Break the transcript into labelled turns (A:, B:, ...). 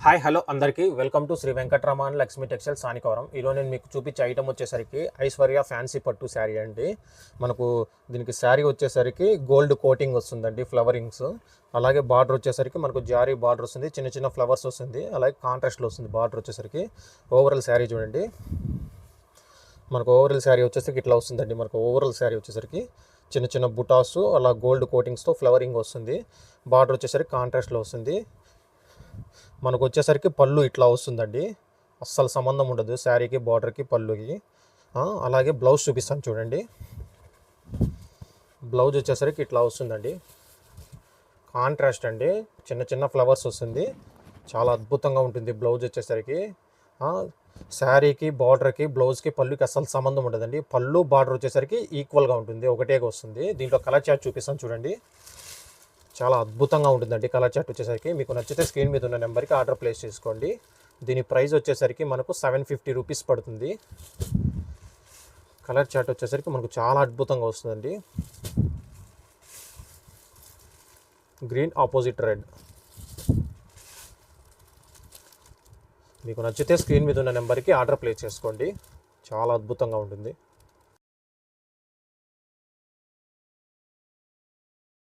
A: Hi hello అందరికీ welcome to Sri Venkataramana Lakshmi textile Sanikavaram. ఈరోజు నేను మీకు చూపించే ఐటమ్ వచ్చేసరికి ఐశ్వర్య ఫ్యాన్సీ పట్టు శారీ అండి. మనకు దీనికి శారీ వచ్చేసరికి గోల్డ్ కోటింగ్ వస్తుందండి, ఫ్లవరింగ్స్. అలాగే బార్డర్ వచ్చేసరికి మనకు జారీ బార్డర్ వస్తుంది, చిన్న చిన్న ఫ్లవర్స్ వస్తుంది, అలాగే కాంట్రాస్ట్లో వస్తుంది బార్డర్ వచ్చేసరికి. ఓవరాల్ శారీ చూడండి, మనకు ఓవరాల్ శారీ వచ్చేసరికి ఇట్లా వస్తుందండి. మనకు ఓవరాల్ శారీ వచ్చేసరికి చిన్న చిన్న బుటాసు అలా గోల్డ్ కోటింగ్స్తో ఫ్లవరింగ్ వస్తుంది. బార్డర్ వచ్చేసరికి కాంట్రాస్ట్లో వస్తుంది. మనకు వచ్చేసరికి పళ్ళు ఇట్లా వస్తుందండి, అస్సలు సంబంధం ఉండదు శారీకి బార్డర్కి పళ్ళుకి. అలాగే బ్లౌజ్ చూపిస్తాను చూడండి. బ్లౌజ్ వచ్చేసరికి ఇట్లా వస్తుందండి, కాంట్రాస్ట్ అండి, చిన్న చిన్న ఫ్లవర్స్ వస్తుంది, చాలా అద్భుతంగా ఉంటుంది బ్లౌజ్ వచ్చేసరికి. శారీకి బార్డర్కి బ్లౌజ్కి పళ్ళుకి అస్సలు సంబంధం ఉండదండి. పళ్ళు బార్డర్ వచ్చేసరికి ఈక్వల్గా ఉంటుంది, ఒకటేగా వస్తుంది. దీంట్లో కలర్ చార్ట్ చూపిస్తాను చూడండి, చాలా అద్భుతంగా ఉంటుందండి కలర్ చార్ట్ వచ్చేసరికి. మీకు నచ్చితే స్క్రీన్ మీద ఉన్న నెంబర్కి ఆర్డర్ ప్లేస్ చేసుకోండి. దీని ప్రైస్ వచ్చేసరికి మనకు 750 రూపీస్ పడుతుంది. కలర్ చార్ట్ వచ్చేసరికి మనకు చాలా అద్భుతంగా వస్తుందండి. Green opposite red. మీకు నచ్చితే స్క్రీన్ మీద ఉన్న నెంబర్కి ఆర్డర్ ప్లేస్ చేసుకోండి, చాలా అద్భుతంగా ఉంటుంది.